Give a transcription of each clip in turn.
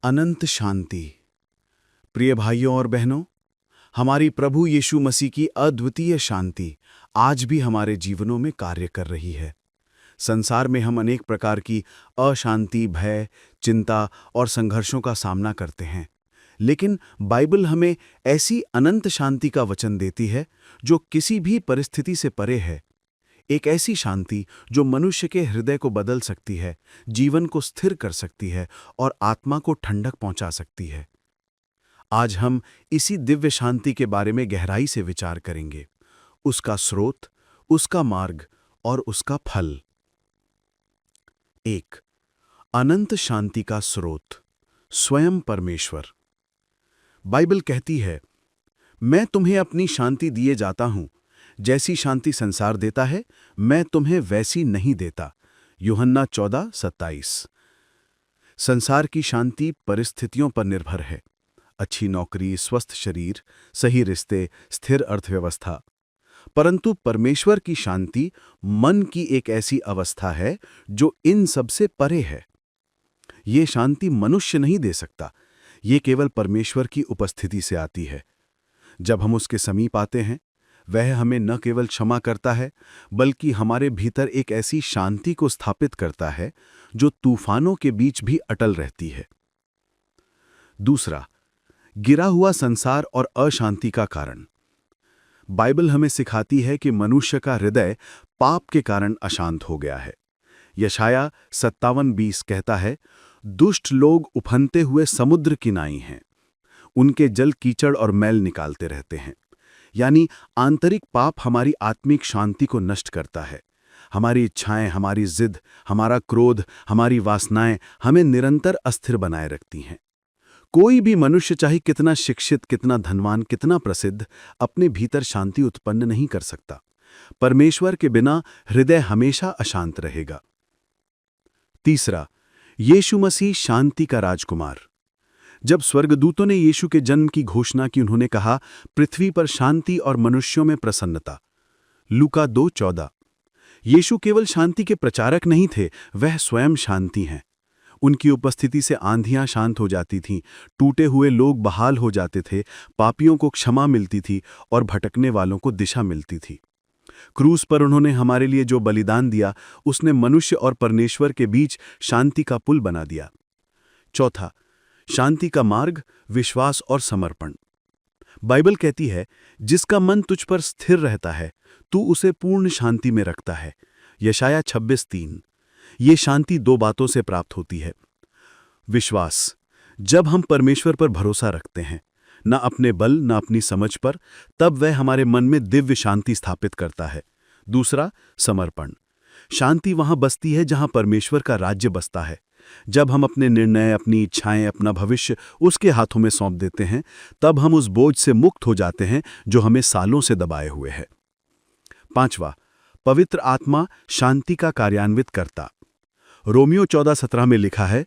अनंत शांति। प्रिय भाइयों और बहनों, हमारी प्रभु यीशु मसीह की अद्वितीय शांति आज भी हमारे जीवनों में कार्य कर रही है। संसार में हम अनेक प्रकार की अशांति, भय, चिंता और संघर्षों का सामना करते हैं, लेकिन बाइबल हमें ऐसी अनंत शांति का वचन देती है जो किसी भी परिस्थिति से परे है। एक ऐसी शांति जो मनुष्य के हृदय को बदल सकती है, जीवन को स्थिर कर सकती है और आत्मा को ठंडक पहुंचा सकती है। आज हम इसी दिव्य शांति के बारे में गहराई से विचार करेंगे, उसका स्रोत, उसका मार्ग और उसका फल। 1. अनंत शांति का स्रोत, स्वयं परमेश्वर। बाइबल कहती है, मैं तुम्हें अपनी शांति दिए जाता हूं, जैसी शांति संसार देता है मैं तुम्हें वैसी नहीं देता। यूहन्ना 14:27। संसार की शांति परिस्थितियों पर निर्भर है। अच्छी नौकरी, स्वस्थ शरीर, सही रिश्ते, स्थिर अर्थव्यवस्था। परंतु परमेश्वर की शांति मन की एक ऐसी अवस्था है जो इन सबसे परे है। ये शांति मनुष्य नहीं दे सकता, ये केवल परमेश्वर की उपस्थिति से आती है। जब हम उसके समीप आते हैं, वह हमें न केवल क्षमा करता है, बल्कि हमारे भीतर एक ऐसी शांति को स्थापित करता है जो तूफानों के बीच भी अटल रहती है। दूसरा, गिरा हुआ संसार और अशांति का कारण। बाइबल हमें सिखाती है कि मनुष्य का हृदय पाप के कारण अशांत हो गया है। यशाया 57:20 कहता है, दुष्ट लोग उफनते हुए समुद्र की नाई हैं, उनके जल कीचड़ और मैल निकालते रहते हैं। यानी आंतरिक पाप हमारी आत्मिक शांति को नष्ट करता है। हमारी इच्छाएं, हमारी जिद, हमारा क्रोध, हमारी वासनाएं हमें निरंतर अस्थिर बनाए रखती हैं। कोई भी मनुष्य चाहे कितना शिक्षित, कितना धनवान, कितना प्रसिद्ध, अपने भीतर शांति उत्पन्न नहीं कर सकता। परमेश्वर के बिना हृदय हमेशा अशांत रहेगा। तीसरा, यीशु मसीह शांति का राजकुमार। जब स्वर्गदूतों ने यीशु के जन्म की घोषणा की, उन्होंने कहा, पृथ्वी पर शांति और मनुष्यों में प्रसन्नता। लूका 2:14। यीशु केवल शांति के प्रचारक नहीं थे, वह स्वयं शांति हैं। उनकी उपस्थिति से आंधियां शांत हो जाती थीं, टूटे हुए लोग बहाल हो जाते थे, पापियों को क्षमा मिलती थी और भटकने वालों को दिशा मिलती थी। क्रूस पर उन्होंने हमारे लिए जो बलिदान दिया, उसने मनुष्य और परमेश्वर के बीच शांति का पुल बना दिया। चौथा, शांति का मार्ग, विश्वास और समर्पण। बाइबल कहती है, जिसका मन तुझ पर स्थिर रहता है, तू उसे पूर्ण शांति में रखता है। यशाया 26:3। ये शांति दो बातों से प्राप्त होती है। विश्वास, जब हम परमेश्वर पर भरोसा रखते हैं, न अपने बल न अपनी समझ पर, तब वह हमारे मन में दिव्य शांति स्थापित करता है। दूसरा, समर्पण। शांति वहां बसती है जहां परमेश्वर का राज्य बसता है। जब हम अपने निर्णय, अपनी इच्छाएं, अपना भविष्य उसके हाथों में सौंप देते हैं, तब हम उस बोझ से मुक्त हो जाते हैं जो हमें सालों से दबाए हुए है। पांचवा, पवित्र आत्मा शांति का कार्यान्वित करता। रोमियो 14:17 में लिखा है,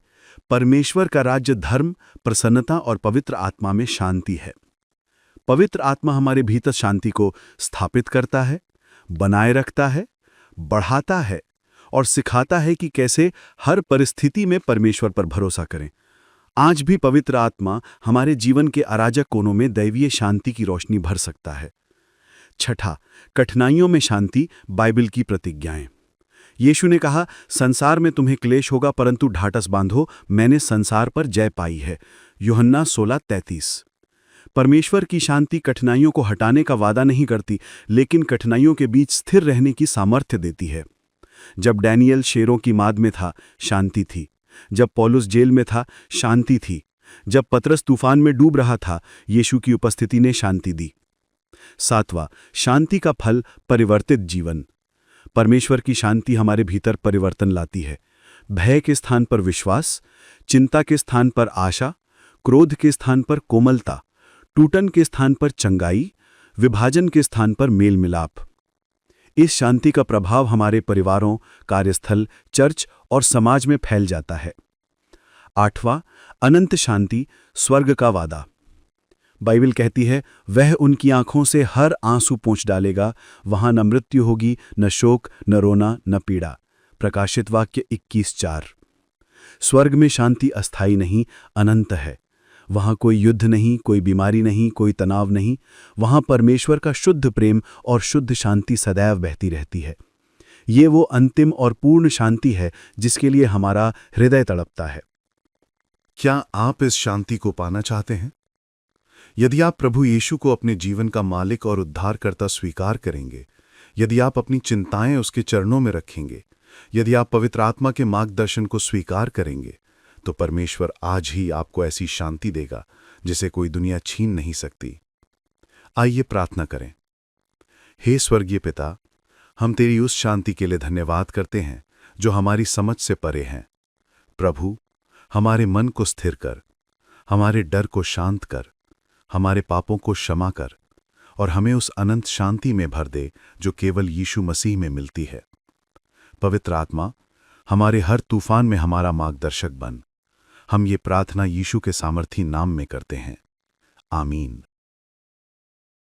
परमेश्वर का राज्य धर्म, प्रसन्नता और पवित्र आत्मा में शांति है। पवित्र आत्मा हमारे भीतर शांति को स्थापित करता है, बनाए रखता है, बढ़ाता है और सिखाता है कि कैसे हर परिस्थिति में परमेश्वर पर भरोसा करें। आज भी पवित्र आत्मा हमारे जीवन के अराजक कोनों में दैवीय शांति की रोशनी भर सकता है। छठा, कठिनाइयों में शांति, बाइबल की प्रतिज्ञाएं। यीशु ने कहा, संसार में तुम्हें क्लेश होगा, परंतु ढाढ़स बांधो, मैंने संसार पर जय पाई है। यूहन्ना 16:33। परमेश्वर की शांति कठिनाइयों को हटाने का वादा नहीं करती, लेकिन कठिनाइयों के बीच स्थिर रहने की सामर्थ्य देती है। जब डैनियल शेरों की माद में था, शांति थी। जब पौलुस जेल में था, शांति थी। जब पतरस तूफान में डूब रहा था, यीशु की उपस्थिति ने शांति दी। सातवां, शांति का फल, परिवर्तित जीवन। परमेश्वर की शांति हमारे भीतर परिवर्तन लाती है। भय के स्थान पर विश्वास, चिंता के स्थान पर आशा, क्रोध के स्थान पर कोमलता, टूटन के स्थान पर चंगाई, विभाजन के स्थान पर मेल मिलाप। इस शांति का प्रभाव हमारे परिवारों, कार्यस्थल, चर्च और समाज में फैल जाता है। आठवां, अनंत शांति, स्वर्ग का वादा। बाइबल कहती है, वह उनकी आंखों से हर आंसू पोंछ डालेगा, वहां न मृत्यु होगी, न शोक, न रोना, न पीड़ा। प्रकाशित वाक्य 21:4। स्वर्ग में शांति अस्थायी नहीं, अनंत है। वहाँ कोई युद्ध नहीं, कोई बीमारी नहीं, कोई तनाव नहीं। वहाँ परमेश्वर का शुद्ध प्रेम और शुद्ध शांति सदैव बहती रहती है। ये वो अंतिम और पूर्ण शांति है जिसके लिए हमारा हृदय तड़पता है। क्या आप इस शांति को पाना चाहते हैं? यदि आप प्रभु यीशु को अपने जीवन का मालिक और उद्धारकर्ता स्वीकार करेंगे, यदि आप अपनी चिंताएं उसके चरणों में रखेंगे, यदि आप पवित्र आत्मा के मार्गदर्शन को स्वीकार करेंगे, तो परमेश्वर आज ही आपको ऐसी शांति देगा जिसे कोई दुनिया छीन नहीं सकती। आइए प्रार्थना करें। हे स्वर्गीय पिता, हम तेरी उस शांति के लिए धन्यवाद करते हैं जो हमारी समझ से परे हैं। प्रभु, हमारे मन को स्थिर कर, हमारे डर को शांत कर, हमारे पापों को क्षमा कर और हमें उस अनंत शांति में भर दे जो केवल यीशु मसीह में मिलती है। पवित्र आत्मा, हमारे हर तूफान में हमारा मार्गदर्शक बन। हम ये प्रार्थना यीशु के सामर्थी नाम में करते हैं। आमीन।